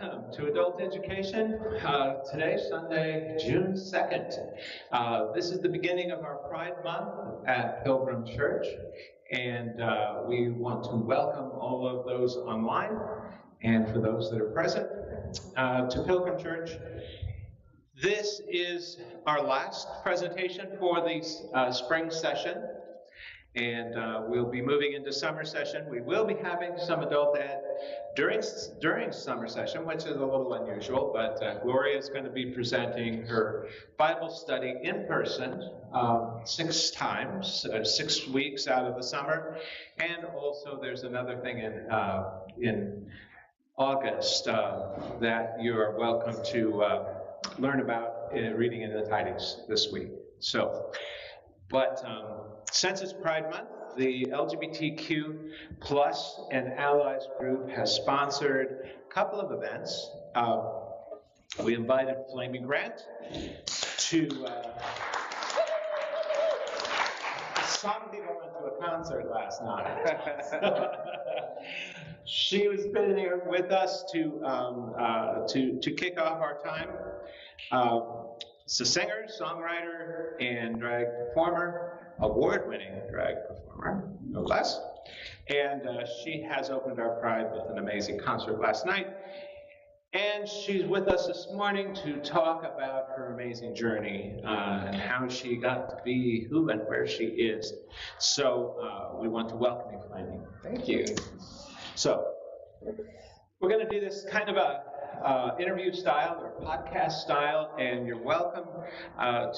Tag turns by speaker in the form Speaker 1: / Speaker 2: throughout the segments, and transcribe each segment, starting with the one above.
Speaker 1: Welcome to Adult Education. Today, Sunday, June 2nd. This is the beginning of our Pride Month at Pilgrim Church, and we want to welcome all of those online and for those that are present to Pilgrim Church. This is our last presentation for the spring session, and we'll be moving into summer session. We will be having some adult ed during summer session, which is a little unusual, but Gloria is going to be presenting her Bible study in person 6 times, 6 weeks out of the summer, and also there's another thing in August that you are welcome to learn about reading in the tidings this week. So, but since it's Pride Month, the LGBTQ Plus and Allies group has sponsored a couple of events. We invited Flamy Grant to some people went to a concert last night. She was been here with us to kick off our time. She's a singer, songwriter, and drag performer, award-winning drag performer, no less. And she has opened our Pride with an amazing concert last night. And she's with us this morning to talk about her amazing journey and how she got to be who and where she is. So we want to welcome you, Flamy.
Speaker 2: Thank you.
Speaker 1: So we're going to do this kind of a interview style or podcast style, and you're welcome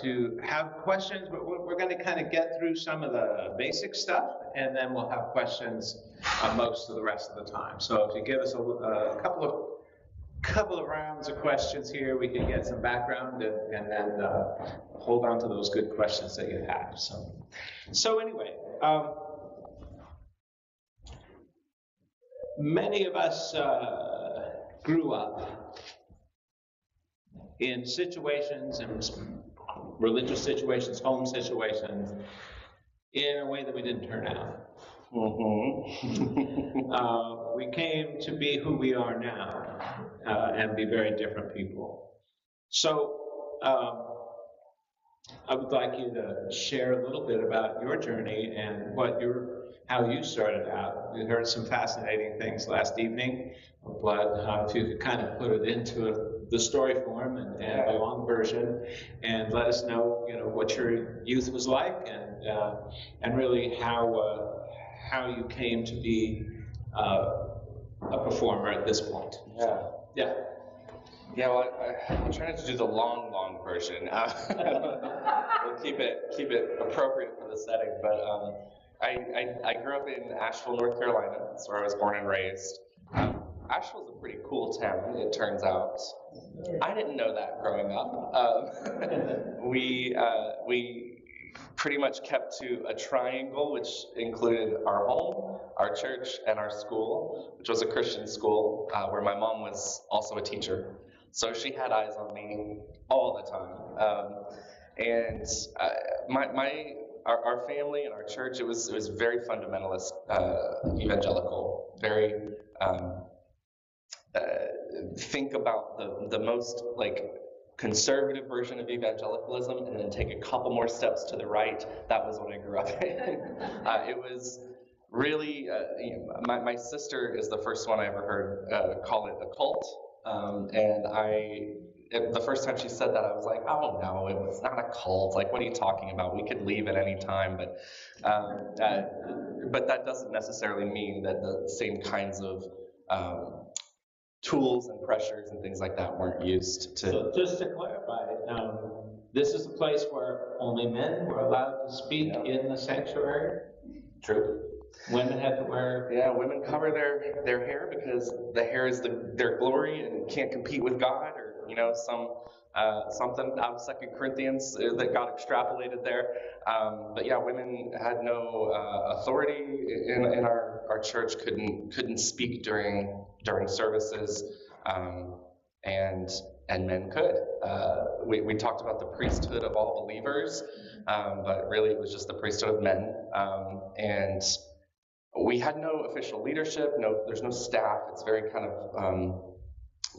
Speaker 1: to have questions, but we're going to kind of get through some of the basic stuff, and then we'll have questions most of the rest of the time. So if you give us a couple of rounds of questions here, we can get some background and then hold on to those good questions that you have. So anyway, many of us grew up in situations, and religious situations, home situations, in a way that we didn't turn out. We came to be who we are now and be very different people. So I would like you to share a little bit about your journey and how you started out. We heard some fascinating things last evening, but if you could kind of put it into the story form and the long version, and let us know, what your youth was like, and really how you came to be a performer at this point.
Speaker 2: Yeah, well, I'm trying to do the long version. We'll keep it appropriate for the setting, but I grew up in Asheville, North Carolina. That's where I was born and raised. Asheville's a pretty cool town, it turns out. I didn't know that growing up. We pretty much kept to a triangle, which included our home, our church, and our school, which was a Christian school, where my mom was also a teacher. So she had eyes on me all the time. And our family and our church, it was very fundamentalist, evangelical, very think about the most conservative version of evangelicalism, and then take a couple more steps to the right. That was what I grew up in. It was really, my sister is the first one I ever heard call it a cult, and the first time she said that, I was like, oh no, it's not a cult. What are you talking about? We could leave at any time, but that doesn't necessarily mean that the same kinds of tools and pressures and things like that weren't used to.
Speaker 1: So just to clarify, this is a place where only men were allowed to speak in the sanctuary?
Speaker 2: True.
Speaker 1: Women had to wear...
Speaker 2: Yeah, women cover their hair because the hair is their glory and can't compete with God, or something out of 2 Corinthians that got extrapolated there. But yeah, women had no authority in our church, couldn't speak during services, and men could. We talked about the priesthood of all believers, but really it was just the priesthood of men. And we had no official leadership. There's no staff. It's very kind of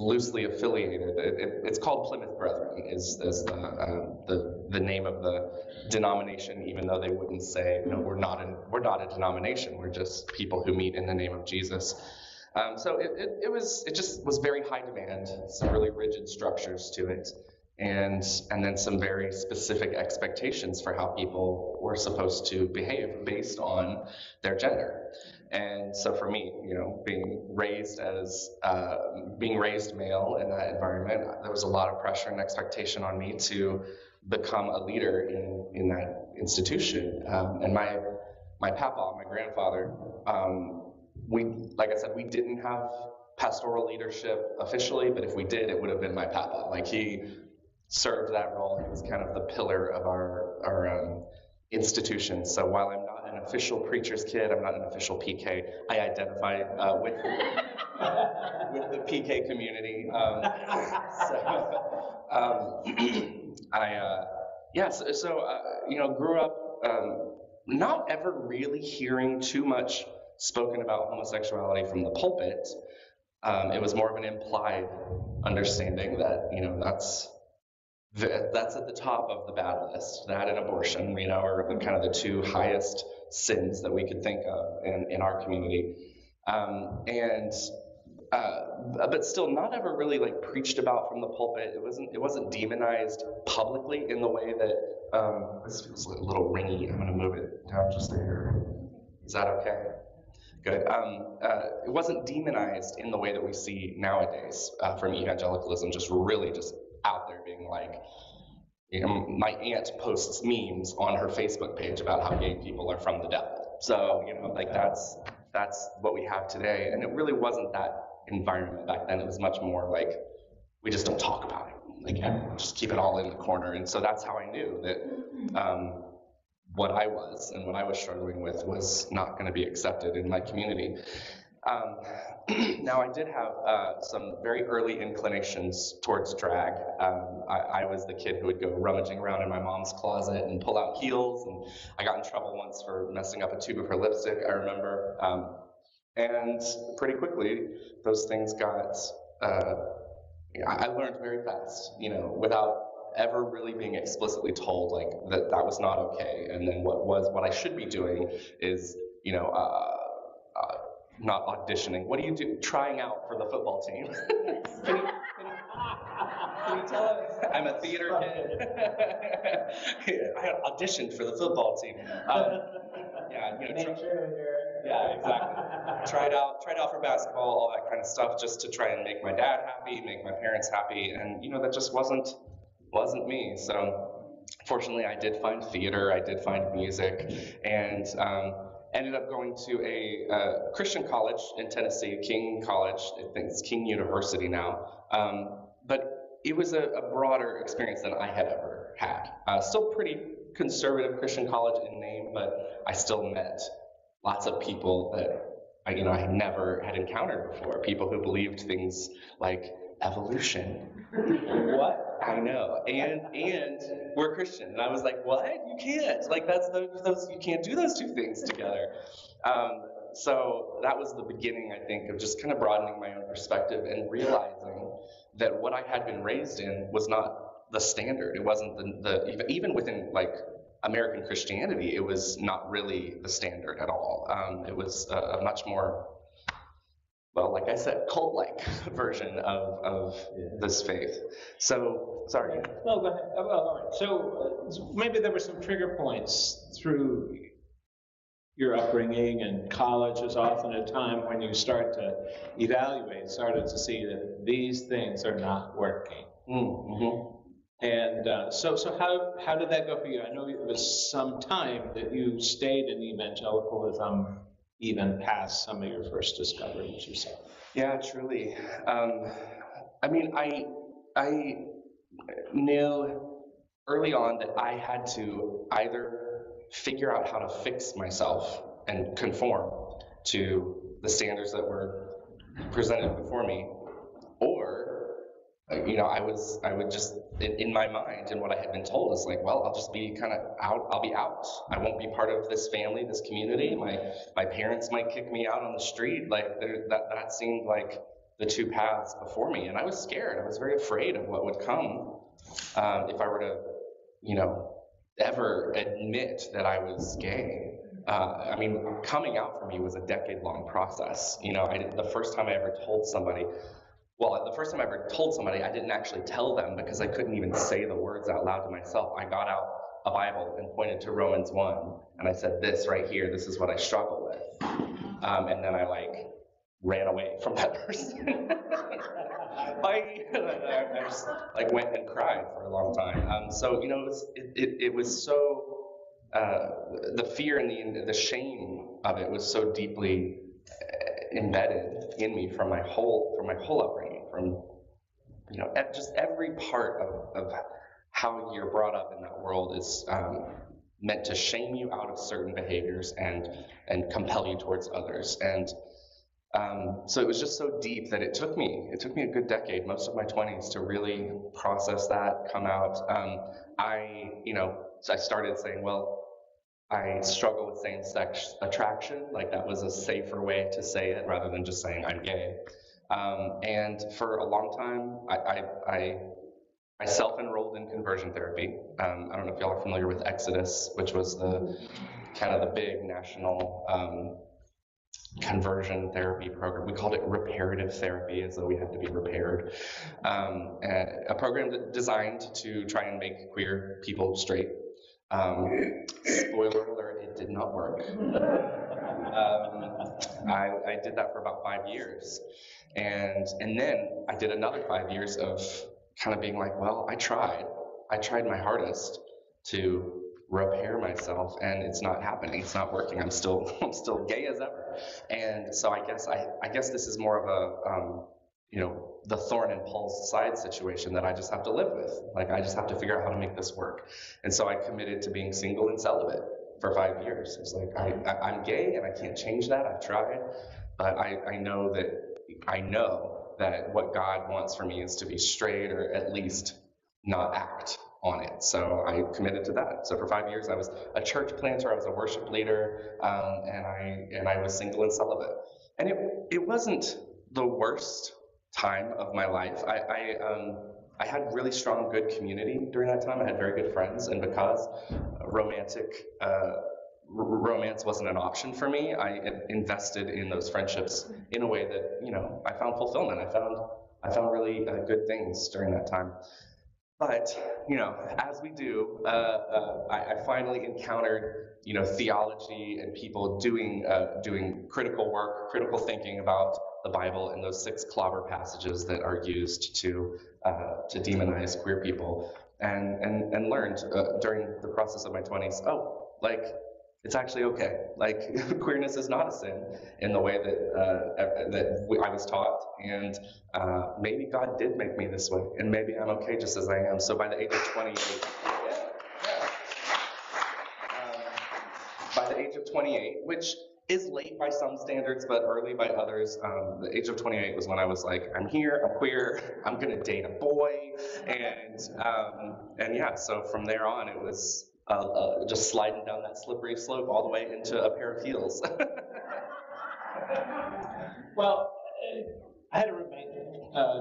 Speaker 2: loosely affiliated. It's called Plymouth Brethren is the name of the denomination, even though they wouldn't say, we're not a denomination. We're just people who meet in the name of Jesus. So it just was very high demand, some really rigid structures to it, and then some very specific expectations for how people were supposed to behave based on their gender. And so for me, being raised male in that environment, there was a lot of pressure and expectation on me to become a leader in that institution. And my papa, my grandfather, like I said, we didn't have pastoral leadership officially, but if we did, it would have been my papa. Like, he served that role. He was kind of the pillar of our institution. So while I'm not an official preacher's kid, I'm not an official PK, I identify with the PK community. Grew up not ever really hearing too much spoken about homosexuality from the pulpit. It was more of an implied understanding that, that's at the top of the bad list. That and abortion, are kind of the two highest sins that we could think of in our community. But still not ever really preached about from the pulpit. It wasn't demonized publicly in the way that, this feels a little ringy. I'm gonna move it down just there. Is that okay? Good. It wasn't demonized in the way that we see nowadays from evangelicalism, just really just out there being my aunt posts memes on her Facebook page about how gay people are from the devil. So, that's what we have today. And it really wasn't that environment back then. It was much more we just don't talk about it. Just keep it all in the corner. And so that's how I knew that what I was and what I was struggling with was not going to be accepted in my community. Now, I did have some very early inclinations towards drag. I was the kid who would go rummaging around in my mom's closet and pull out heels, and I got in trouble once for messing up a tube of her lipstick, I remember. And pretty quickly, those things got, I learned very fast, without ever really being explicitly told that was not okay. And then what I should be doing is, not auditioning. What do you do? Trying out for the football team. Can you tell us? I'm a theater kid. I auditioned for the football team. Yeah, exactly. Tried out for basketball, all that kind of stuff, just to try and make my dad happy, make my parents happy, and that just wasn't me. So fortunately, I did find theater, I did find music, and ended up going to a Christian college in Tennessee, King College. I think it's King University now. But it was a broader experience than I had ever had. Still pretty conservative Christian college in name, but I still met lots of people that I never had encountered before. People who believed things like evolution. What? I know. And we're Christian. And I was like, what? You can't. That's those you can't do those two things together. So that was the beginning, I think, of just kind of broadening my own perspective and realizing that what I had been raised in was not the standard. It wasn't even within American Christianity, it was not really the standard at all. It was a much more, well, like I said, cult-like version of this faith. So, sorry.
Speaker 1: No, go ahead. All right. So maybe there were some trigger points through your upbringing, and college is often a time when you start to started to see that these things are not working.
Speaker 2: Mm-hmm.
Speaker 1: And so how did that go for you? I know it was some time that you stayed in evangelicalism, even past some of your first discoveries yourself.
Speaker 2: Yeah, truly. I knew early on that I had to either figure out how to fix myself and conform to the standards that were presented before me, or I would just, in my mind and what I had been told is I'll just be kind of out. I'll be out. I won't be part of this family, this community. My parents might kick me out on the street. That seemed like the two paths before me, and I was scared. I was very afraid of what would come if I were to, ever admit that I was gay. Coming out for me was a decade-long process. The first time I ever told somebody, I didn't actually tell them because I couldn't even say the words out loud to myself. I got out a Bible and pointed to Romans 1, and I said, this right here, this is what I struggle with. And then I ran away from that person. I just went and cried for a long time. It was so, the fear and the shame of it was so deeply embedded in me from my whole upbringing, from just every part of how you're brought up in that world is meant to shame you out of certain behaviors and compel you towards others. And so it was just so deep that it took me a good decade, most of my 20s, to really process that, come out. So I started saying, well, I struggle with same-sex attraction. That was a safer way to say it rather than just saying I'm gay. And for a long time, I self-enrolled in conversion therapy. I don't know if y'all are familiar with Exodus, which was the big national conversion therapy program. We called it reparative therapy, as though we had to be repaired. A program designed to try and make queer people straight. Spoiler alert, it did not work. I did that for about 5 years. And then I did another 5 years of kind of being well, I tried my hardest to repair myself, and it's not happening. It's not working. I'm still gay as ever. And so I guess this is more of a the thorn in Paul's side situation that I just have to live with. I just have to figure out how to make this work. And so I committed to being single and celibate for 5 years. It's I'm gay and I can't change that. I've tried, but I know that what God wants for me is to be straight, or at least not act on it. So I committed to that. So for 5 years, I was a church planter, I was a worship leader, and I was single and celibate. And it wasn't the worst time of my life. I had really strong, good community during that time. I had very good friends, and because romance wasn't an option for me, I invested in those friendships in a way that I found fulfillment. I found really good things during that time. But as we do, I finally encountered theology and people doing critical work, critical thinking about the Bible and those 6 clobber passages that are used to demonize queer people, and learned during the process of my 20s, it's actually okay. Queerness is not a sin in the way that I was taught, and maybe God did make me this way, and maybe I'm okay just as I am. So by the age of 28, which is late by some standards, but early by others, the age of 28 was when I was I'm here, I'm queer, I'm gonna date a boy, and yeah. So from there on, it was just sliding down that slippery slope all the way into a pair of heels.
Speaker 1: Well, I had a roommate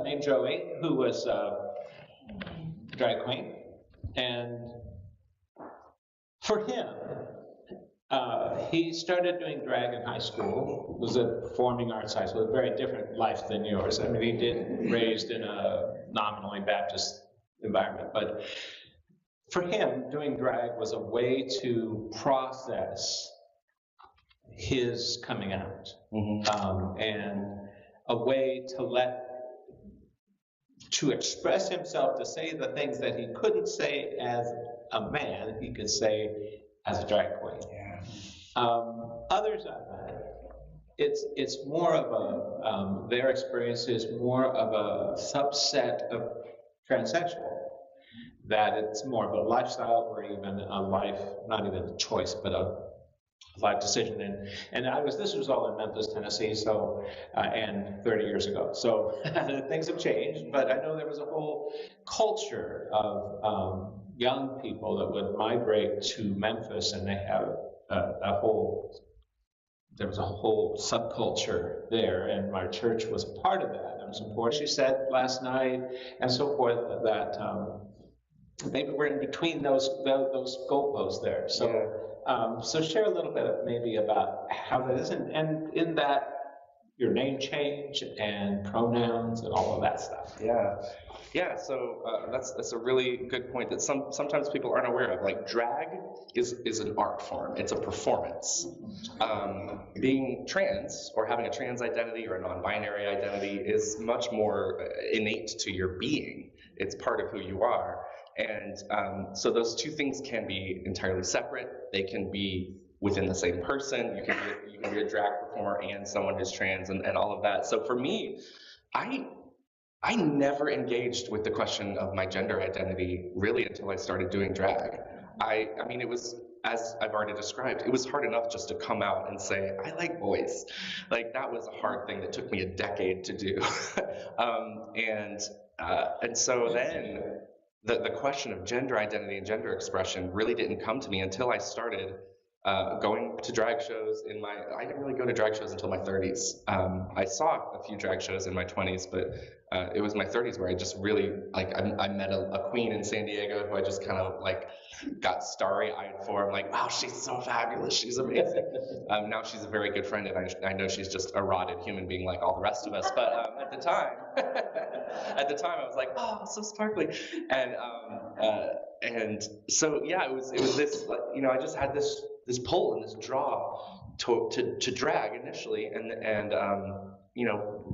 Speaker 1: named Joey who was a drag queen, and for him, he started doing drag in high school. It was a performing arts high school, a very different life than yours. He did raised in a nominally Baptist environment, but for him, doing drag was a way to process his coming out, and a way to express himself, to say the things that he couldn't say as a man, he could say as a drag queen.
Speaker 2: Yeah.
Speaker 1: Others I've met, it's more of their experience is more of a subset of transsexual. That it's more of a lifestyle or even a life, not even a choice, but a life decision. And this was all in Memphis, Tennessee, so and 30 years ago. So things have changed, but I know there was a whole culture of young people that would migrate to Memphis, and they have a whole there was a whole subculture there, and my church was a part of that. And some poor she said last night, and so forth, that maybe we're in between those goalposts there. So, so share a little bit maybe about how that is, and in that your name change and pronouns and all of that stuff.
Speaker 2: Yeah. So that's a really good point that sometimes people aren't aware of. Like, drag is an art form. It's a performance. Being trans or having a trans identity or a non-binary identity is much more innate to your being. It's part of who you are. And so those two things can be entirely separate. They can be within the same person. You can be a drag performer and someone who's trans and all of that. So for me, I never engaged with the question of my gender identity really until I started doing drag. I mean, it was, as I've already described, it was hard enough just to come out and say, I like boys. Like, that was a hard thing that took me a decade to do. And so then the question of gender identity and gender expression really didn't come to me until I started going to drag shows I didn't really go to drag shows until my 30s. I saw a few drag shows in my 20s, but it was my 30s where I just really, like, I met a queen in San Diego who I just kind of, like, got starry-eyed for. I'm like, wow, she's so fabulous. She's amazing. Now she's a very good friend, and I know she's just a rotted human being like all the rest of us. But at the time, I was like, oh, so sparkly. And so, yeah, it was this, like, you know, I just had this pull and this draw to drag initially, and you know,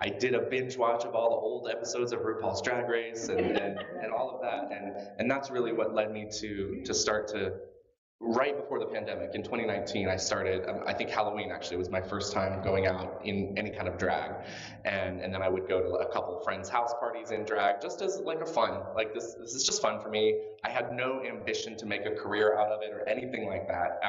Speaker 2: I did a binge watch of all the old episodes of RuPaul's Drag Race and all of that, and that's really what led me to start to, right before the pandemic in 2019, I started, I think Halloween actually was my first time going out in any kind of drag, and then I would go to a couple of friends' house parties in drag just as, like, a fun, like, this is just fun for me. I had no ambition to make a career out of it or anything like that.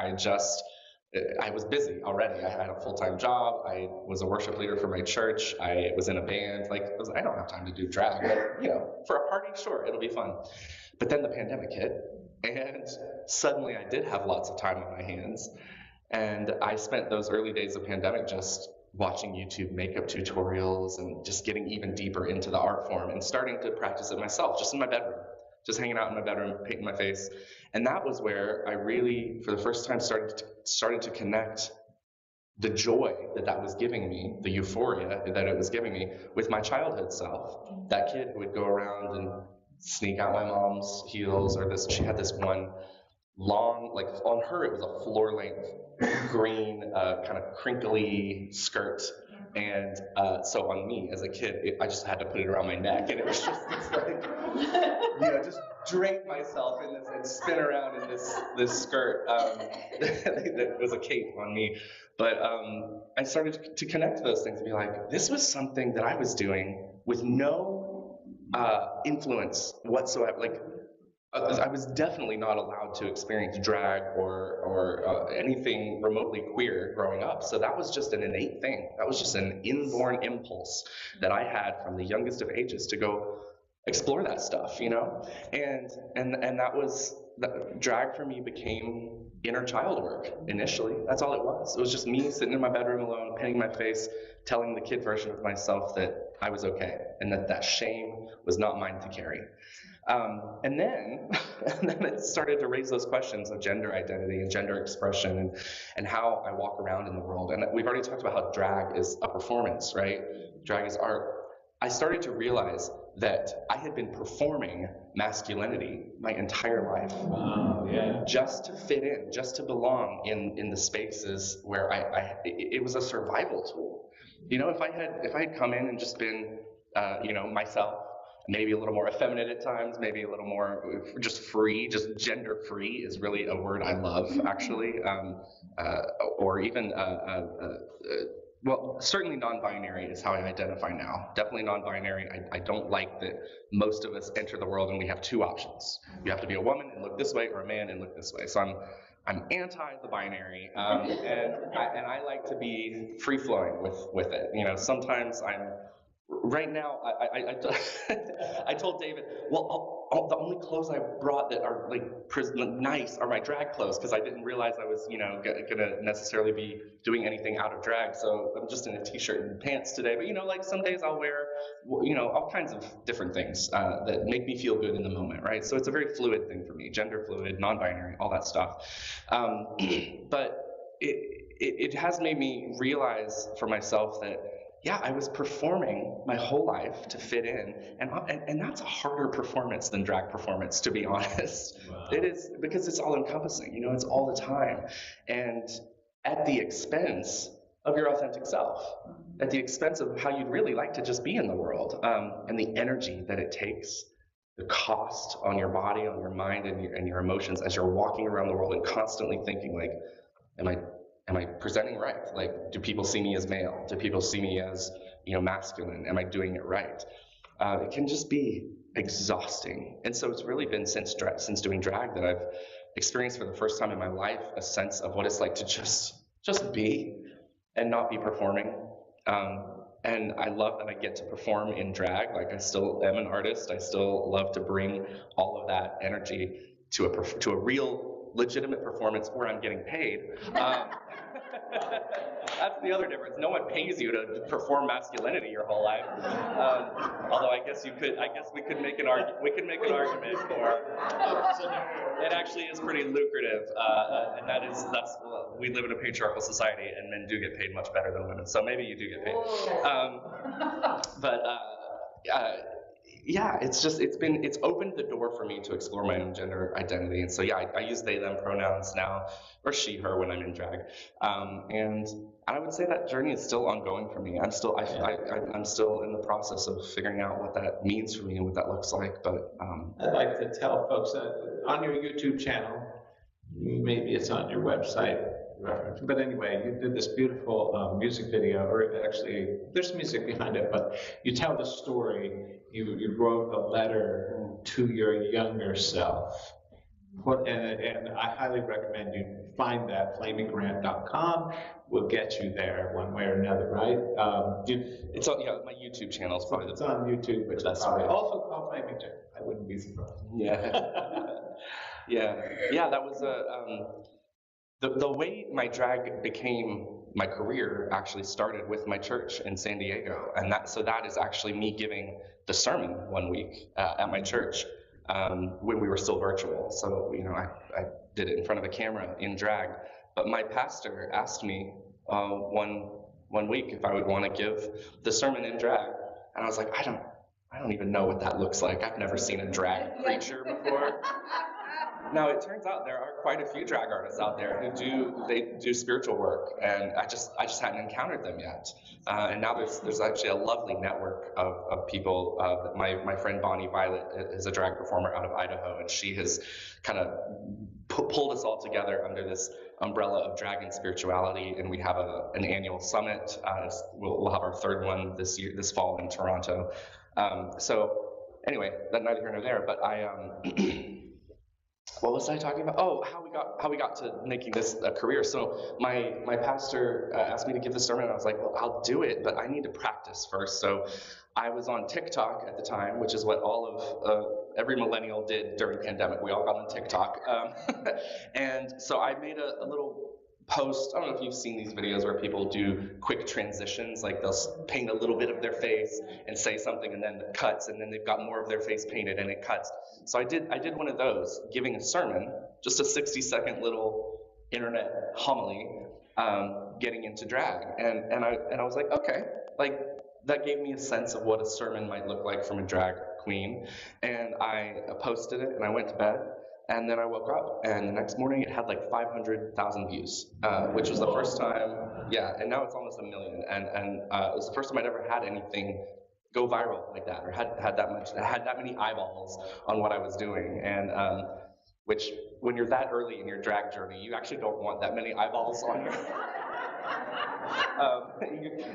Speaker 2: I was busy already. I had a full-time job. I was a worship leader for my church. I was in a band. Like, I don't have time to do drag, but, you know, for a party, sure, it'll be fun. But then the pandemic hit, and suddenly I did have lots of time on my hands. And I spent those early days of pandemic just watching YouTube makeup tutorials and just getting even deeper into the art form and starting to practice it myself, just in my bedroom, just hanging out in my bedroom, painting my face. And that was where I really, for the first time, started to connect the joy that was giving me, the euphoria that it was giving me, with my childhood self. That kid who would go around and sneak out my mom's heels, or she had this one long, like, on her it was a floor-length green kind of crinkly skirt, and so on me as a kid, I just had to put it around my neck, and it was just this, like, you know, just drape myself in this and spin around in this skirt that was a cape on me. But I started to connect those things and be like, this was something that I was doing with no influence whatsoever. Like, I was definitely not allowed to experience drag or anything remotely queer growing up. So that was just an innate thing. That was just an inborn impulse that I had from the youngest of ages to go explore that stuff, you know? And that was, drag for me became inner child work initially. That's all it was. It was just me sitting in my bedroom alone, painting my face, telling the kid version of myself that I was okay and that shame was not mine to carry. And then it started to raise those questions of gender identity and gender expression and how I walk around in the world. And we've already talked about how drag is a performance, right? Drag is art. I started to realize that I had been performing masculinity my entire life. Just to fit in, just to belong in the spaces where it was a survival tool. You know, if I had come in and just been, you know, myself, maybe a little more effeminate at times, maybe a little more just free, just gender free is really a word I love, actually, or even, well, certainly non-binary is how I identify now. Definitely non-binary. I don't like that most of us enter the world and we have two options. You have to be a woman and look this way, or a man and look this way. So I'm anti the binary, and I like to be free flowing with it. You know, sometimes right now, I told David, well, the only clothes I brought that are like nice are my drag clothes, because I didn't realize I was, gonna necessarily be doing anything out of drag. So I'm just in a t-shirt and pants today. But like some days I'll wear, all kinds of different things that make me feel good in the moment, right? So it's a very fluid thing for me, gender fluid, non-binary, all that stuff. But it has made me realize for myself that, yeah, I was performing my whole life to fit in, and that's a harder performance than drag performance, to be honest. Wow. It is, because it's all encompassing, it's all the time, and at the expense of your authentic self, at the expense of how you'd really like to just be in the world, and the energy that it takes, the cost on your body, on your mind, and your emotions as you're walking around the world and constantly thinking, like, am I presenting right? Like, do people see me as male? Do people see me as, masculine? Am I doing it right? It can just be exhausting. And so it's really been since doing drag that I've experienced for the first time in my life a sense of what it's like to just be and not be performing. And I love that I get to perform in drag. Like, I still am an artist. I still love to bring all of that energy to a real, legitimate performance where I'm getting paid. That's the other difference. No one pays you to perform masculinity your whole life. Although I guess we could make an argument. We could make an argument for it actually is pretty lucrative, and we live in a patriarchal society, and men do get paid much better than women. So maybe you do get paid. Yeah, it's opened the door for me to explore my own gender identity. And so, yeah, I use they, them pronouns now, or she, her when I'm in drag. And I would say that journey is still ongoing for me. I'm still in the process of figuring out what that means for me and what that looks like. But
Speaker 1: I'd like to tell folks that on your YouTube channel, maybe it's on your website, but anyway, you did this beautiful music video, or actually there's music behind it, but you tell the story. You wrote a letter to your younger self. And I highly recommend you find that. FlamyGrant.com will get you there one way or another, right?
Speaker 2: It's on, my YouTube channel is probably
Speaker 1: it's on YouTube, which
Speaker 2: that's
Speaker 1: probably also called Flamy Grant. I wouldn't be surprised.
Speaker 2: Yeah. That was the way my drag became my career actually started with my church in San Diego, and that is actually me giving the sermon one week at my church. When we were still virtual. So, I did it in front of a camera in drag. But my pastor asked me one week if I would want to give the sermon in drag. And I was like, I don't even know what that looks like. I've never seen a drag preacher before. Now, it turns out there are quite a few drag artists out there who do spiritual work, and I just hadn't encountered them yet. And now there's actually a lovely network of people. My friend Bonnie Violet is a drag performer out of Idaho, and she has kind of pulled us all together under this umbrella of drag and spirituality. And we have an annual summit. We'll have our third one this fall in Toronto. So anyway, that's neither here nor there. But what was I talking about? Oh, how we got to making this a career. So my pastor asked me to give the sermon, and I was like, well, I'll do it, but I need to practice first. So I was on TikTok at the time, which is what all of every millennial did during the pandemic. We all got on TikTok. And so I made a little post. I don't know if you've seen these videos where people do quick transitions, like they'll paint a little bit of their face and say something, and then it cuts, and then they've got more of their face painted and it cuts. So I did one of those, giving a sermon, just a 60-second little internet homily, getting into drag, and I was like, okay, like that gave me a sense of what a sermon might look like from a drag queen, and I posted it, and I went to bed. And then I woke up, and the next morning it had like 500,000 views, which was the first time, and now it's almost 1 million. And it was the first time I'd ever had anything go viral like that, or had that many eyeballs on what I was doing. And which, when you're that early in your drag journey, you actually don't want that many eyeballs on your.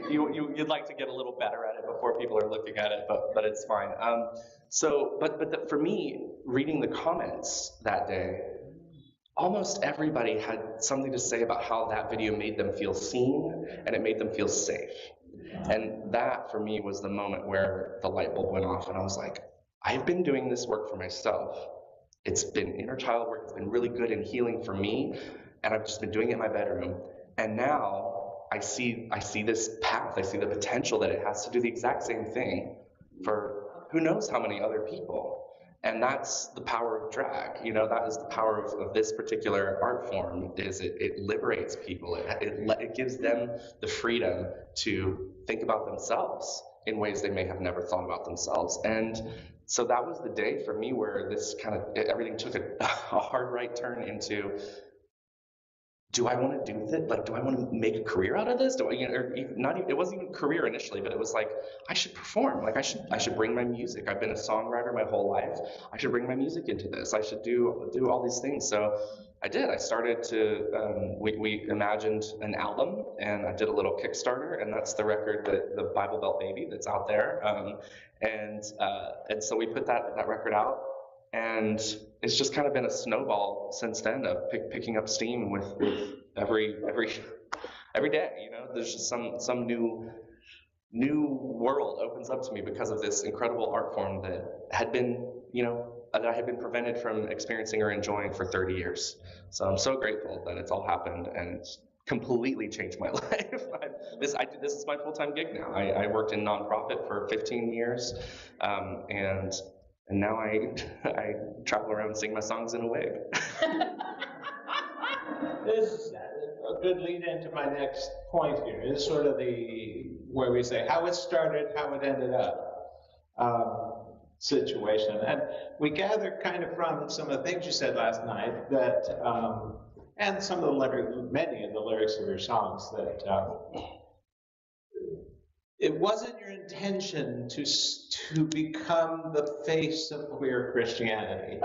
Speaker 2: You'd like to get a little better at it before people are looking at it, but it's fine. For me, reading the comments that day, almost everybody had something to say about how that video made them feel seen and it made them feel safe. And that, for me, was the moment where the light bulb went off, and I was like, I've been doing this work for myself. It's been inner child work. It's been really good and healing for me, and I've just been doing it in my bedroom. And now I see this path. I see the potential that it has to do the exact same thing for who knows how many other people. And that's the power of drag. That is the power of this particular art form. Is it liberates people. It gives them the freedom to think about themselves in ways they may have never thought about themselves. And so that was the day for me where this everything took a hard right turn into, do I want to do this? Like, do I want to make a career out of this? Or not even, it wasn't even a career initially, but it was like, I should perform. Like, I should bring my music. I've been a songwriter my whole life. I should bring my music into this. I should do all these things. So I did. I started to, we imagined an album, and I did a little Kickstarter, and that's the record, the Bible Belt Baby, that's out there. And so we put that record out. And it's just kind of been a snowball since then of picking up steam with every day. There's just some new world opens up to me because of this incredible art form that had been, that I had been prevented from experiencing or enjoying for 30 years. So I'm so grateful that it's all happened, and it's completely changed my life. This is my full-time gig now. I worked in nonprofit for 15 years, and now I travel around and sing my songs in a wig.
Speaker 1: This is a good lead into my next point here. This is sort of where we say how it started, how it ended up situation. And we gather kind of from some of the things you said last night that, and some of the many of the lyrics of your songs, that it wasn't your intention to become the face of queer Christianity,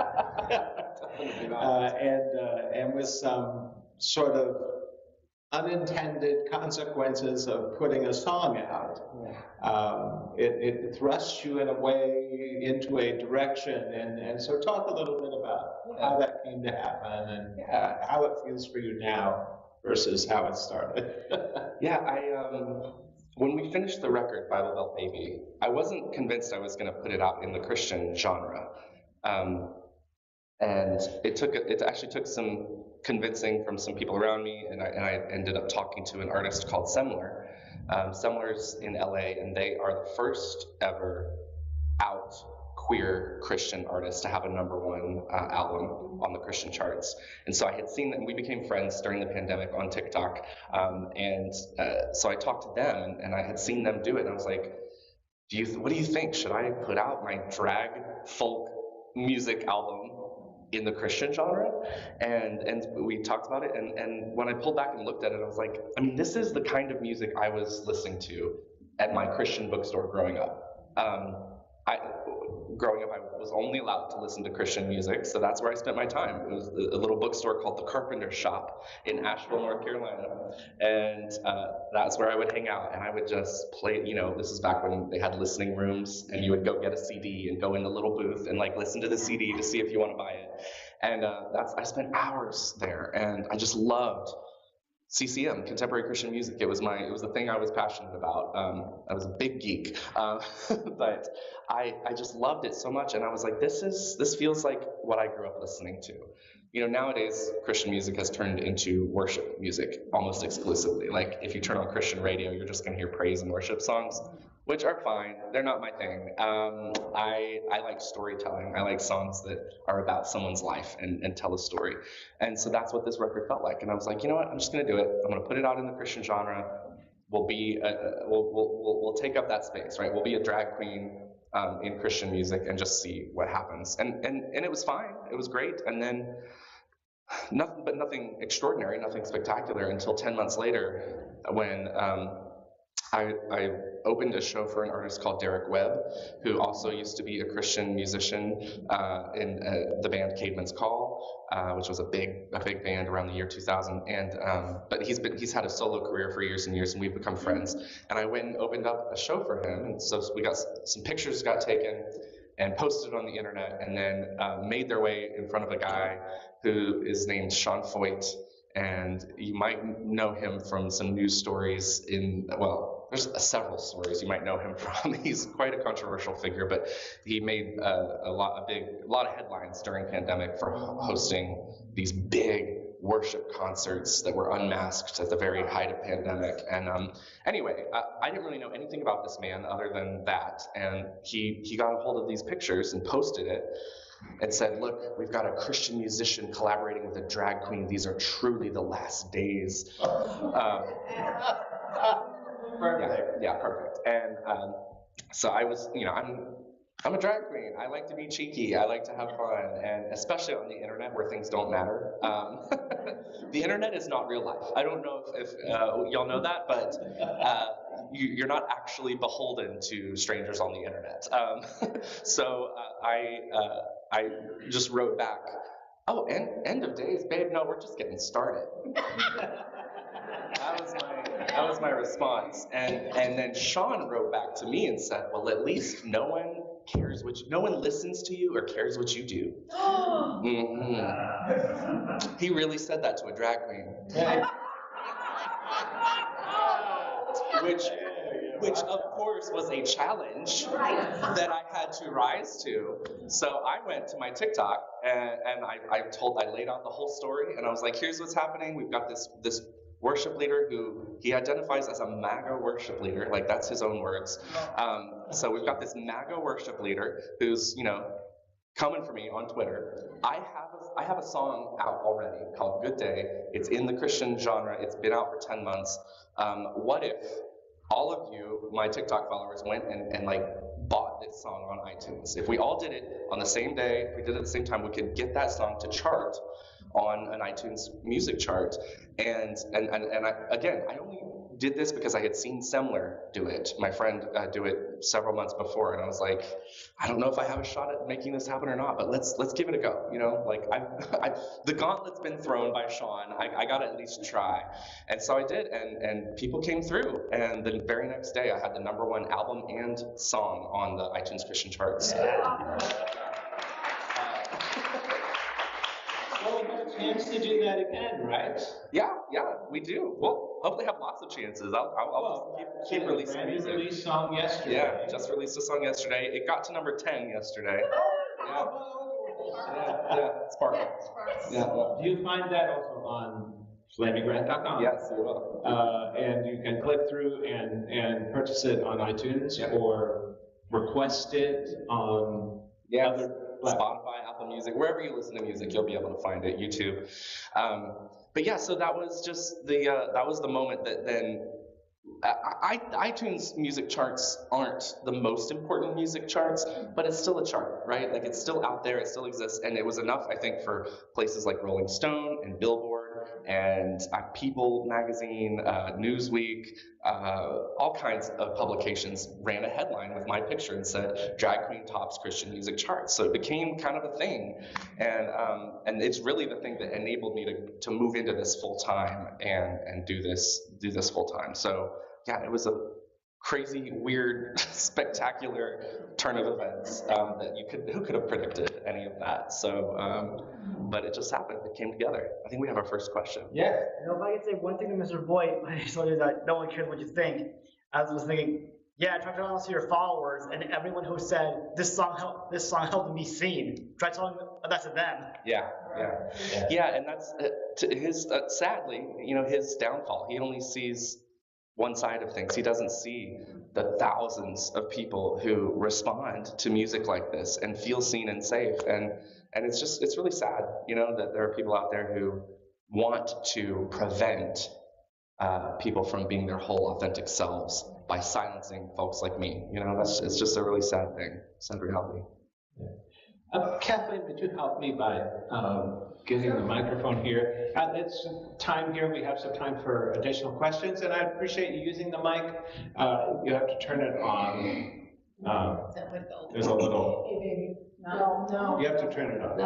Speaker 1: and with some sort of unintended consequences of putting a song out. It thrusts you in a way into a direction, and so talk a little bit about how that came to happen and how it feels for you now versus how it started.
Speaker 2: When we finished the record, Bible Belt Baby, I wasn't convinced I was going to put it out in the Christian genre. And it actually took some convincing from some people around me, and I ended up talking to an artist called Semler. Semler's in LA, and they are the first ever out queer Christian artist to have a #1 album on the Christian charts. And so I had seen that, and we became friends during the pandemic on TikTok. So I talked to them, and I had seen them do it, and I was like, what do you think? Should I put out my drag folk music album in the Christian genre? And we talked about it, and when I pulled back and looked at it, I was like, this is the kind of music I was listening to at my Christian bookstore growing up. Growing up, I was only allowed to listen to Christian music, so that's where I spent my time. It was a little bookstore called the Carpenter Shop in Asheville, North Carolina, and that's where I would hang out, and I would just play, this is back when they had listening rooms, and you would go get a CD and go in the little booth and listen to the CD to see if you want to buy it. And I spent hours there, and I just loved CCM, contemporary Christian music. It was the thing I was passionate about. I was a big geek, but I just loved it so much, and I was like, this feels like what I grew up listening to. Nowadays Christian music has turned into worship music almost exclusively. If you turn on Christian radio, you're just going to hear praise and worship songs, which are fine. They're not my thing. I like storytelling. I like songs that are about someone's life and tell a story. And so that's what this record felt like. And I was like, you know what? I'm just going to do it. I'm going to put it out in the Christian genre. We'll take up that space, right? We'll be a drag queen in Christian music and just see what happens. And it was fine. It was great. And then nothing extraordinary, nothing spectacular until 10 months later when I opened a show for an artist called Derek Webb, who also used to be a Christian musician in the band Caedmon's Call, which was a big band around the year 2000. But he's had a solo career for years and years, and we've become friends. And I went and opened up a show for him, and so we got some pictures got taken and posted on the internet, and then made their way in front of a guy who is named Sean Foyt. And you might know him from some news stories there's several stories you might know him from. He's quite a controversial figure, but he made a lot of headlines during pandemic for hosting these big worship concerts that were unmasked at the very height of pandemic. And anyway, I didn't really know anything about this man other than that. And he got a hold of these pictures and posted it and said, look, we've got a Christian musician collaborating with a drag queen. These are truly the last days. Perfect. Yeah, perfect. And so I was, I'm a drag queen. I like to be cheeky. I like to have fun, and especially on the internet where things don't matter. The internet is not real life. I don't know if y'all know that, but you're not actually beholden to strangers on the internet. So I just wrote back, oh, end of days, babe. No, we're just getting started. That was my response. And then Sean wrote back to me and said, well, at least no one listens to you or cares what you do. Mm-hmm. He really said that to a drag queen. Which of course was a challenge that I had to rise to. So I went to my TikTok and I laid out the whole story, and I was like, here's what's happening. We've got this worship leader who he identifies as a MAGA worship leader, like that's his own words. So we've got this MAGA worship leader who's, coming for me on Twitter. I have a song out already called Good Day. It's in the Christian genre. It's been out for 10 months. What if all of you, my TikTok followers, went and bought this song on iTunes? If we all did it on the same day, if we did it at the same time, we could get that song to chart on an iTunes music chart. And I only did this because I had seen Semler do it, my friend do it several months before, and I was like, I don't know if I have a shot at making this happen or not, but let's give it a go. The gauntlet's been thrown by Sean. I got to at least try, and so I did, and people came through, and the very next day I had the #1 album and song on the iTunes Christian charts.
Speaker 1: Well, we have a chance to do that again, right?
Speaker 2: Yeah, we do. We'll hopefully have lots of chances. I'll just keep releasing music.
Speaker 1: You released a song yesterday.
Speaker 2: Yeah, just released a song yesterday. It got to number 10 yesterday. Yeah, Sparkle. Yeah.
Speaker 1: Do you find that also on FlamyGrant.com?
Speaker 2: Yes, you will.
Speaker 1: And you can click through and purchase it on iTunes or request it on other
Speaker 2: Spotify, Apple Music, wherever you listen to music, you'll be able to find it. YouTube. But yeah, so that was just the moment that then iTunes music charts aren't the most important music charts, but it's still a chart, right? Like it's still out there, it still exists, and it was enough, I think, for places like Rolling Stone and Billboard and People magazine, Newsweek, all kinds of publications ran a headline with my picture and said, drag queen tops Christian music charts. So it became kind of a thing. And it's really the thing that enabled me to move into this full time and do this full time. So yeah, it was a crazy, weird, spectacular turn of events who could have predicted any of that? So, but it just happened. It came together. I think we have our first question.
Speaker 1: Yeah.
Speaker 3: If I could say one thing to Mr. Voigt, when he told you that no one cares what you think, I was thinking, yeah, try telling us to your followers and everyone who said this song helped me be seen. Try telling that to them.
Speaker 2: Yeah, and that's his. Sadly, his downfall. He only sees one side of things. He doesn't see the thousands of people who respond to music like this and feel seen and safe. And it's really sad, that there are people out there who want to prevent people from being their whole authentic selves by silencing folks like me. It's just a really sad thing, sad reality.
Speaker 1: Kathleen, would you help me by getting the microphone here? It's time here. We have some time for additional questions, and I appreciate you using the mic. You have to turn it on. There's a little.
Speaker 4: No.
Speaker 1: You have to turn it on.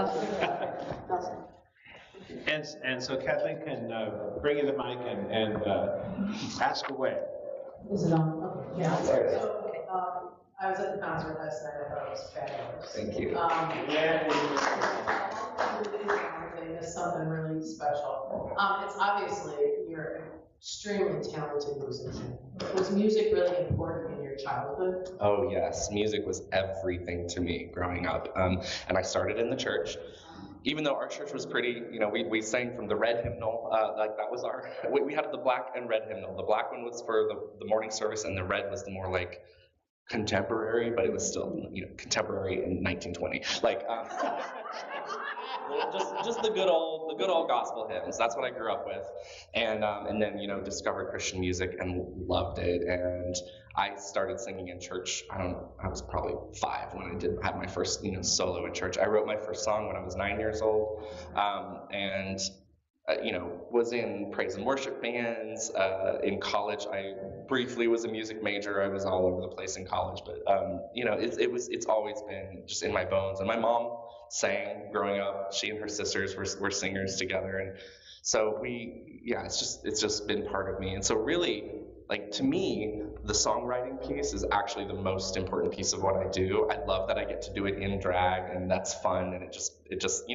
Speaker 4: Nothing.
Speaker 1: And so Kathleen can bring you the mic and ask away.
Speaker 4: Is it on? Okay. Yeah. So, I was at the concert last night. I thought it was fabulous.
Speaker 2: Thank you.
Speaker 4: It's something really special. It's obviously extremely talented musician. Was music really important in your childhood?
Speaker 2: Oh yes, music was everything to me growing up. And I started in the church. Even though our church was pretty, we sang from the red hymnal, like that was we had the black and red hymnal. The black one was for the morning service, and the red was the more like contemporary, but it was still, contemporary in 1920. Like, just the good old gospel hymns. That's what I grew up with, and then discovered Christian music and loved it. And I started singing in church. I was probably 5 when I had my first solo in church. I wrote my first song when I was 9 years old, and was in praise and worship bands. In college, I briefly was a music major. I was all over the place in college, but it's always been just in my bones. And my mom sang growing up. She and her sisters were singers together, and so it's just been part of me. And so really, like, to me, the songwriting piece is actually the most important piece of what I do. I love that I get to do it in drag, and that's fun, and it just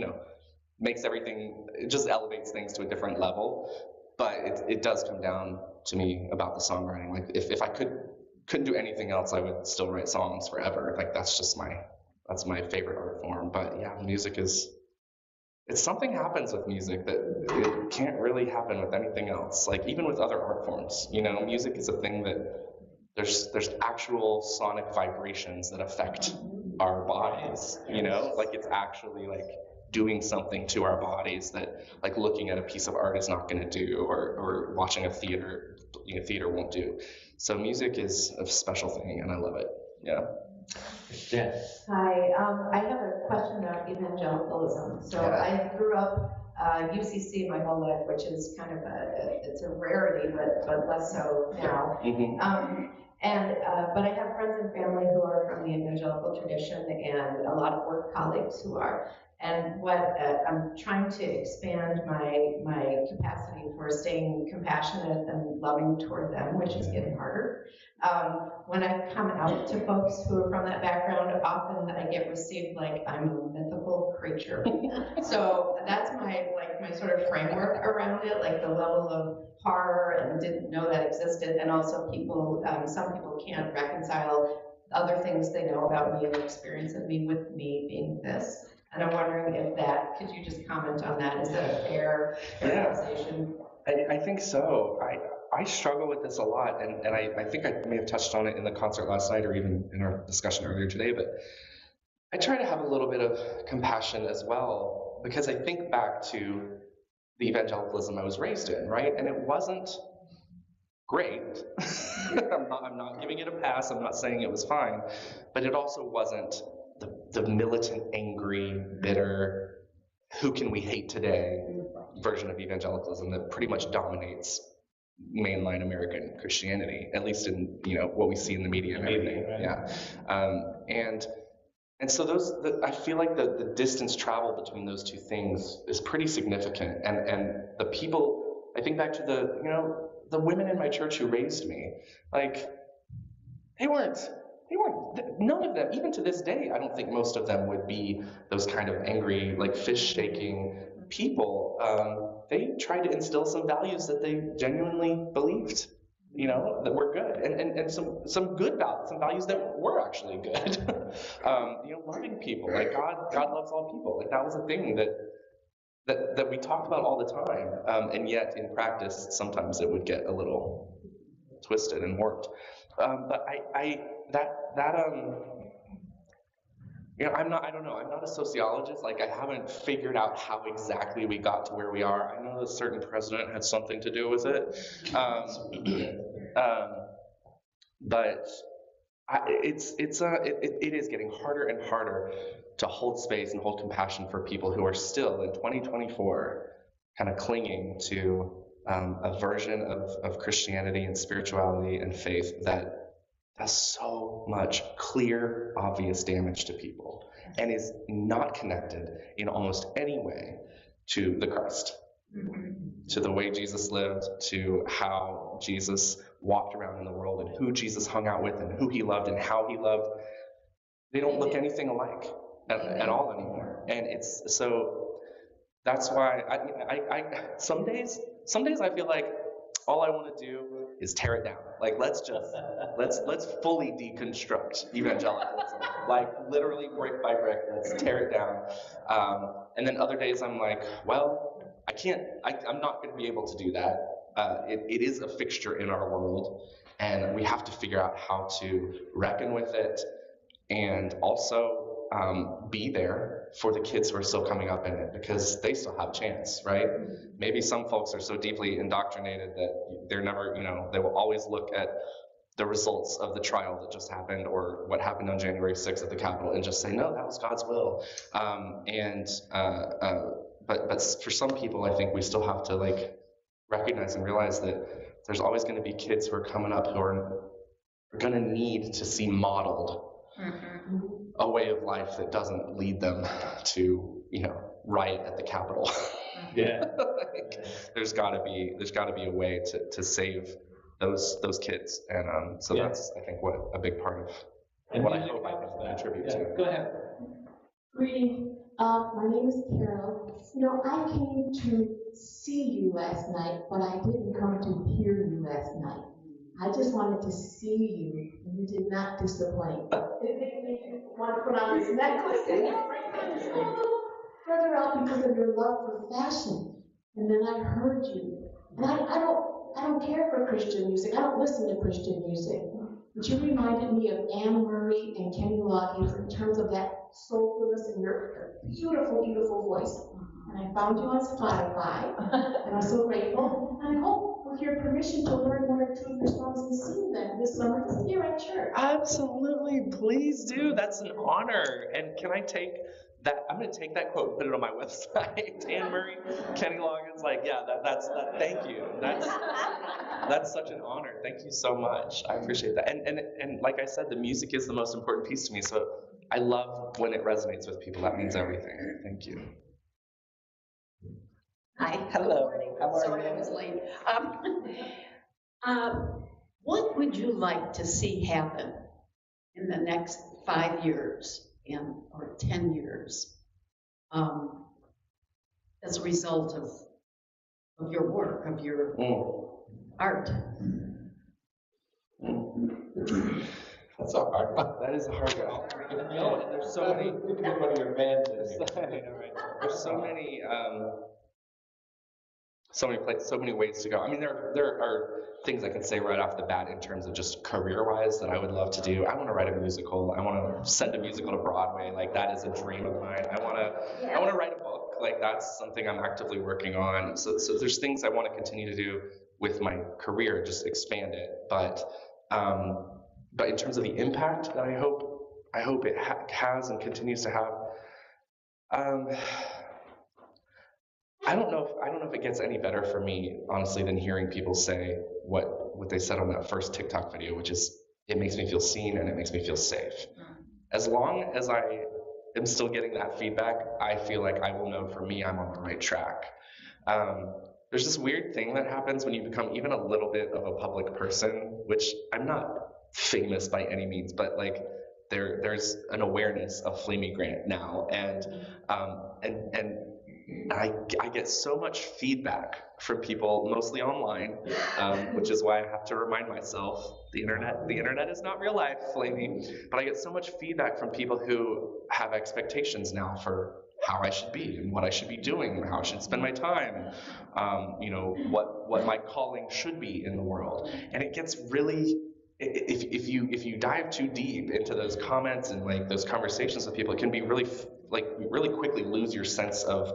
Speaker 2: makes everything, it just elevates things to a different level. But it does come down to me about the songwriting. Like, if I couldn't do anything else, I would still write songs forever. Like, that's my favorite art form. But yeah, music it's something happens with music that it can't really happen with anything else. Like, even with other art forms, music is a thing that there's actual sonic vibrations that affect our bodies, like it's actually like doing something to our bodies that like looking at a piece of art is not going to do, or watching a theater won't do. So music is a special thing, and I love it. Yeah.
Speaker 1: Yes.
Speaker 5: Hi, I have a question about evangelicalism. So I grew up UCC my whole life, which is kind of it's a rarity, but less so now.
Speaker 2: Mm-hmm.
Speaker 5: But I have friends and family who are from the evangelical tradition, and a lot of work colleagues who are. And what I'm trying to expand my capacity for staying compassionate and loving toward them, which is getting harder. When I come out to folks who are from that background, often I get received like I'm a mythical creature. So that's my sort of framework around it, like the level of horror and didn't know that existed, and also some people can't reconcile other things they know about me and the experience of me with me being this. And I'm wondering could you just comment on that? Is that a fair characterization?
Speaker 2: I think so. I struggle with this a lot, and I think I may have touched on it in the concert last night, or even in our discussion earlier today, but I try to have a little bit of compassion as well, because I think back to the evangelicalism I was raised in, right? And it wasn't great. I'm not giving it a pass. I'm not saying it was fine, but it also wasn't the militant, angry, bitter, who can we hate today version of evangelicalism that pretty much dominates mainline American Christianity, at least in what we see in the media and everything.
Speaker 1: Right.
Speaker 2: Yeah, and so I feel like the distance traveled between those two things is pretty significant. And the people, I think back to the women in my church who raised me, like they weren't. None of them, even to this day, I don't think most of them would be those kind of angry, like fish-shaking people. They tried to instill some values that they genuinely believed, that were good, and some good values, some values that were actually good. Loving people, like God loves all people. Like that was a thing that we talked about all the time, and yet in practice, sometimes it would get a little twisted and warped. But I'm not a sociologist. Like, I haven't figured out how exactly we got to where we are. I know a certain president had something to do with it. But it is getting harder and harder to hold space and hold compassion for people who are still in 2024 kind of clinging to a version of Christianity and spirituality and faith that does so much clear, obvious damage to people and is not connected in almost any way to the Christ, to the way Jesus lived, to how Jesus walked around in the world, and who Jesus hung out with, and who he loved, and how he loved. They don't look anything alike at all anymore. And that's why I some days I feel like all I want to do is tear it down. Like, let's fully deconstruct evangelicalism. Like, literally brick by brick, let's tear it down. And then other days I'm like, well, I'm not going to be able to do that. It is a fixture in our world, and we have to figure out how to reckon with it, and also be there for the kids who are still coming up in it, because they still have a chance, right? Maybe some folks are so deeply indoctrinated that they're never, they will always look at the results of the trial that just happened or what happened on January 6th at the Capitol and just say, no, that was God's will. But for some people, I think we still have to recognize and realize that there's always going to be kids who are coming up who are going to need to see modeled a way of life that doesn't lead them to, riot at the Capitol.
Speaker 1: Yeah.
Speaker 2: There's got to be a way to save those kids, and so that's, I think, what a big part of what I hope I can contribute to.
Speaker 1: Go ahead.
Speaker 6: Greeting. My name is Carol. I came to see you last night, but I didn't come to hear you last night. I just wanted to see you, and you did not disappoint. It made me want to put on this necklace and just go a little further out because of your love for fashion. And then I heard you, and I don't care for Christian music. I don't listen to Christian music. But you reminded me of Anne Murray and Kenny Loggins in terms of that soulfulness and your beautiful, beautiful voice. And I found you on Spotify, and I'm so grateful. And I hope with your permission to learn one or two of your songs and sing them this summer here at church.
Speaker 2: Absolutely, please do. That's an honor. And can I take that? I'm going to take that quote and put it on my website. Anne Murray, Kenny Loggins, that's thank you. That's such an honor. Thank you so much. I appreciate that. And like I said, the music is the most important piece to me. So I love when it resonates with people. That means everything. Thank you.
Speaker 7: Hi.
Speaker 8: Hello.
Speaker 7: How are you? Sorry I was late. What would you like to see happen in the next 5 years or 10 years as a result of your work, of your art?
Speaker 2: That's a hard one. That is a hard one. No, and there's so many.
Speaker 1: You can one of your bands in here.
Speaker 2: There's so many. So many ways to go. I mean, there are things I can say right off the bat in terms of just career-wise that I would love to do. I want to write a musical. I want to send a musical to Broadway. That is a dream of mine. I want to write a book. That's something I'm actively working on. So there's things I want to continue to do with my career, just expand it. But in terms of the impact that I hope it has and continues to have. I don't know if it gets any better for me, honestly, than hearing people say what they said on that first TikTok video, which is, it makes me feel seen and it makes me feel safe. As long as I am still getting that feedback, I feel like I will know for me I'm on the right track. There's this weird thing that happens when you become even a little bit of a public person, which I'm not famous by any means, but there's an awareness of Flamy Grant now, and I get so much feedback from people, mostly online, which is why I have to remind myself the internet is not real life, Flamy. But I get so much feedback from people who have expectations now for how I should be and what I should be doing and how I should spend my time, what my calling should be in the world. And it gets really, if you dive too deep into those comments and those conversations with people, it can be really really quickly lose your sense of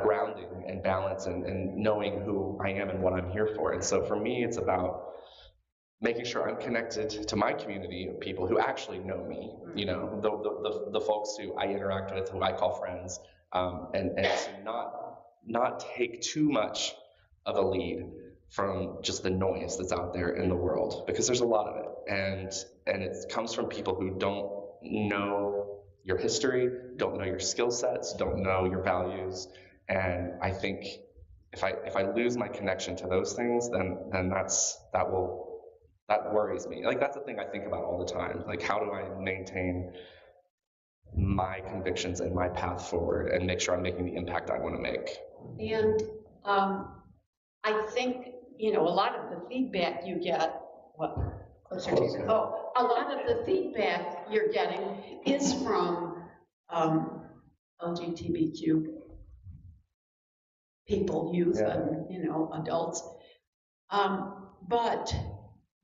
Speaker 2: grounding and balance and knowing who I am and what I'm here for. And so for me, it's about making sure I'm connected to my community of people who actually know me, the folks who I interact with, who I call friends, and to not take too much of a lead from just the noise that's out there in the world, because there's a lot of it, and it comes from people who don't know your history, don't know your skill sets, don't know your values. And I think if I lose my connection to those things, then that worries me. That's the thing I think about all the time. How do I maintain my convictions and my path forward and make sure I'm making the impact I want to make?
Speaker 7: And I think you know, a lot of the feedback you get, what?
Speaker 5: Closer to you.
Speaker 7: Oh, a lot of the feedback you're getting is from LGBTQ people, youth, and, you know, adults. But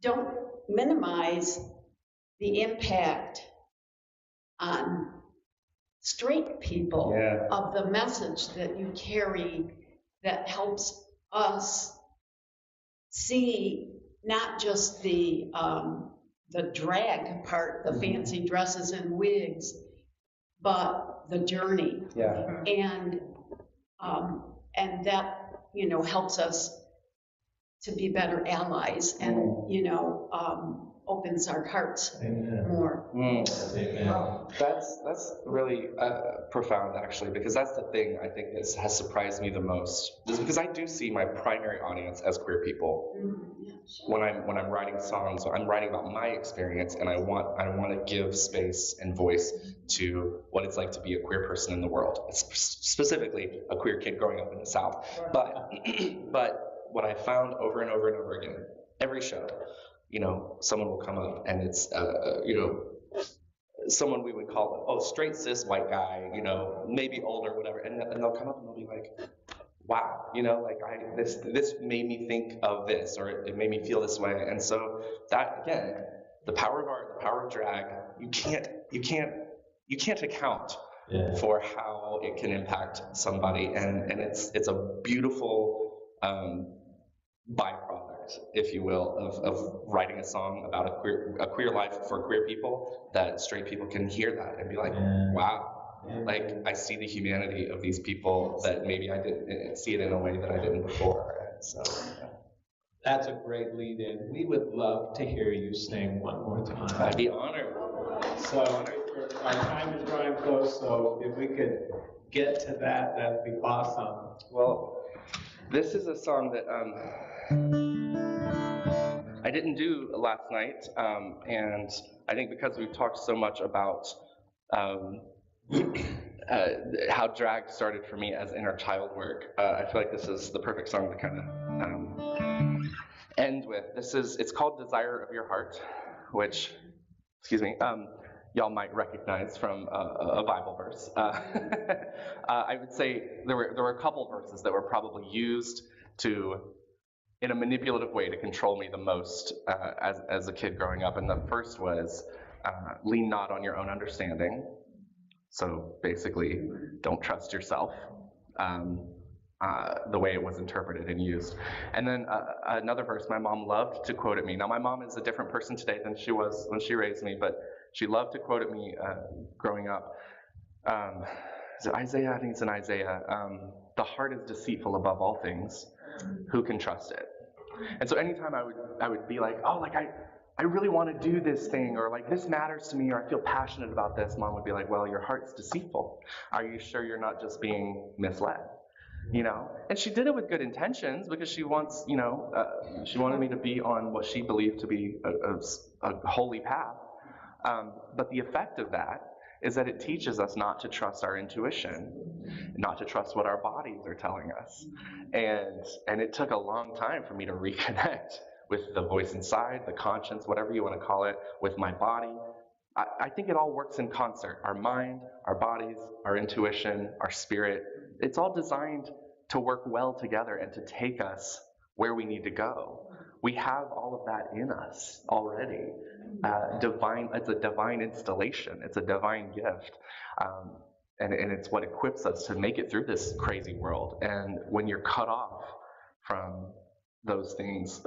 Speaker 7: don't minimize the impact on straight people of the message that you carry that helps us see not just the drag part, the fancy dresses and wigs, but the journey. And that, you know, helps us to be better allies and, you know, opens our hearts more.
Speaker 1: Amen.
Speaker 2: That's really profound, actually, because that's the thing I think that has surprised me the most. Is because I do see my primary audience as queer people. When I'm writing songs, I'm writing about my experience, and I want to give space and voice to what it's like to be a queer person in the world, specifically a queer kid growing up in the South. But what I found over and over and over again, every show, you know, someone will come up and it's, you know, someone we would call, straight cis white guy, you know, maybe older, whatever, and they'll come up and they'll be like, wow, you know, like this made me think of this, or it made me feel this way. And so that, again, the power of art, the power of drag, you can't account for how it can impact somebody, and it's a beautiful byproduct, if you will, of writing a song about a queer life for queer people, that straight people can hear that and be like, wow. Like, I see the humanity of these people that maybe I didn't see it in a way that I didn't before. And so,
Speaker 1: That's a great lead in. We would love to hear you sing one more time.
Speaker 2: I'd be honored.
Speaker 1: So our time is drawing close, so if we could get to that, that'd be awesome.
Speaker 2: Well, this is a song that I didn't do last night, and I think because we've talked so much about how drag started for me as inner child work, I feel like this is the perfect song to kind of end with. It's called Desire of Your Heart, which, excuse me, y'all might recognize from a Bible verse. I would say there were a couple verses that were probably used in a manipulative way to control me the most as a kid growing up. And the first was, lean not on your own understanding. So basically, don't trust yourself, the way it was interpreted and used. And then another verse my mom loved to quote at me. Now, my mom is a different person today than she was when she raised me, but she loved to quote at me growing up. Is it Isaiah? I think it's in Isaiah. The heart is deceitful above all things. Who can trust it? And so anytime I would be like, oh, like I really want to do this thing, or like this matters to me, or I feel passionate about this, Mom would be like, well, your heart's deceitful. Are you sure you're not just being misled? You know? And she did it with good intentions, because she wants, you know, she wanted me to be on what she believed to be a holy path. But the effect of that is that it teaches us not to trust our intuition, not to trust what our bodies are telling us. And it took a long time for me to reconnect with the voice inside, the conscience, whatever you want to call it, with my body. I think it all works in concert. Our mind, our bodies, our intuition, our spirit, it's all designed to work well together and to take us where we need to go. We have all of that in us already. It's a divine installation. It's a divine gift. And it's what equips us to make it through this crazy world. And when you're cut off from those things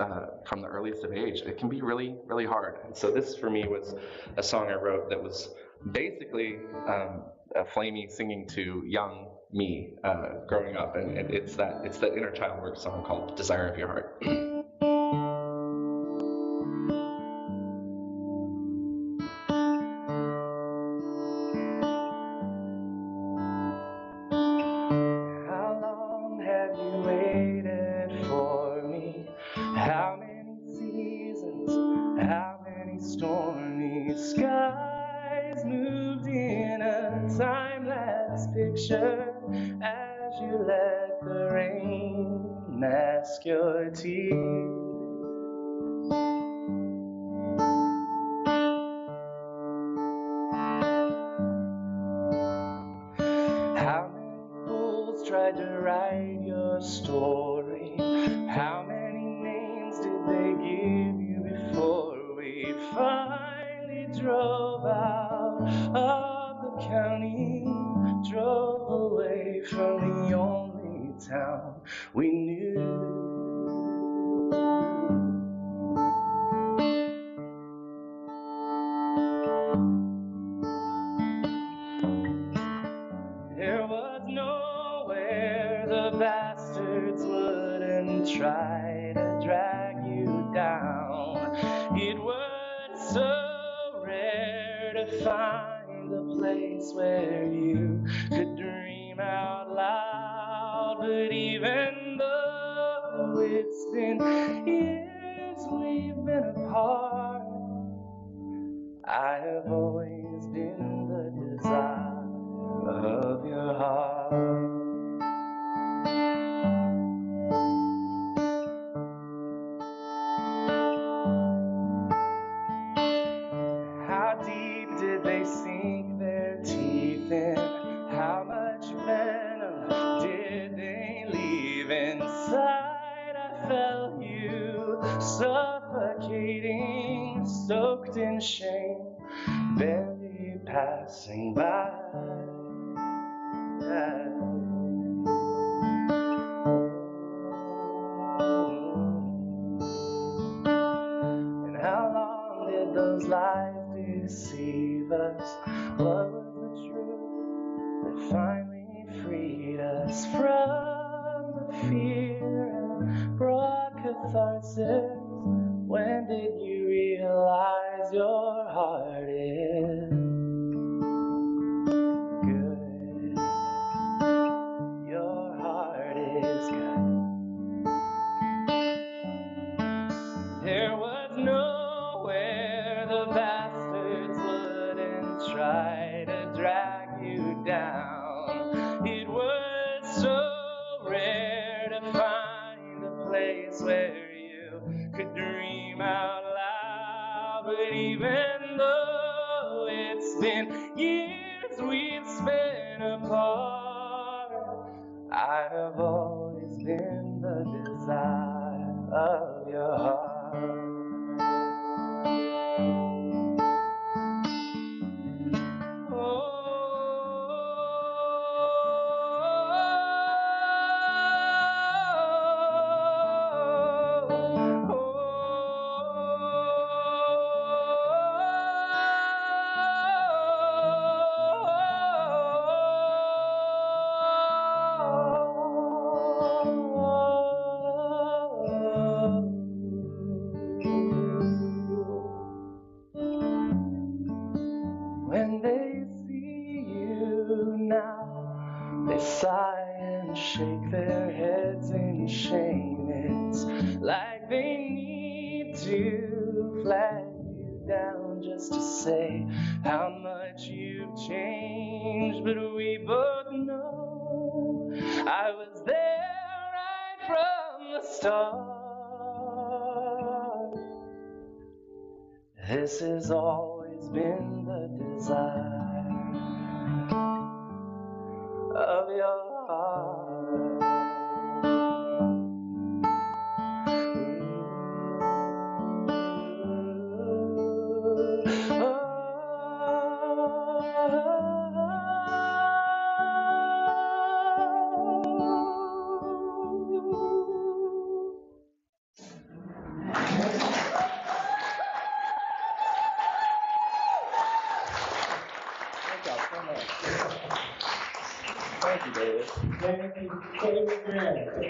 Speaker 2: from the earliest of age, it can be really, really hard. And so this, for me, was a song I wrote that was basically Flamy singing to young me growing up. And it's that inner child work song called Desire of Your Heart. Skies moved in a time-lapse picture as
Speaker 8: as you let the rain mask your tears. How many fools tried to write your story? How many names did they give you before we finally drove out of the county, drove away from the only town we knew? There was nowhere the bastards wouldn't try to drag you down. It was so rare to find a place where you could dream out loud. But even though it's been years we've been apart, I have always been the desire of your heart. How deep did they sink their teeth in? How much venom did they leave inside? I felt you suffocating, soaked in shame, barely passing by. And how long did those lies deceive us? What was the truth that finally freed us from the fear and brought catharsis? When did you realize your heart is good? Your heart is good. There was nowhere the bastards wouldn't try to drag you down. It was so rare to find a place where you could dream out loud. But even though it's been years we've spent apart, I have always been the desire of your heart. When they see you now, they sigh and shake their heads in shame. It's like they need to flag you down just to say how much you've changed. But we both know I was there right from the start. This has always been the desire of your heart. Thank you, David.
Speaker 1: Thank you, Flamy Grant.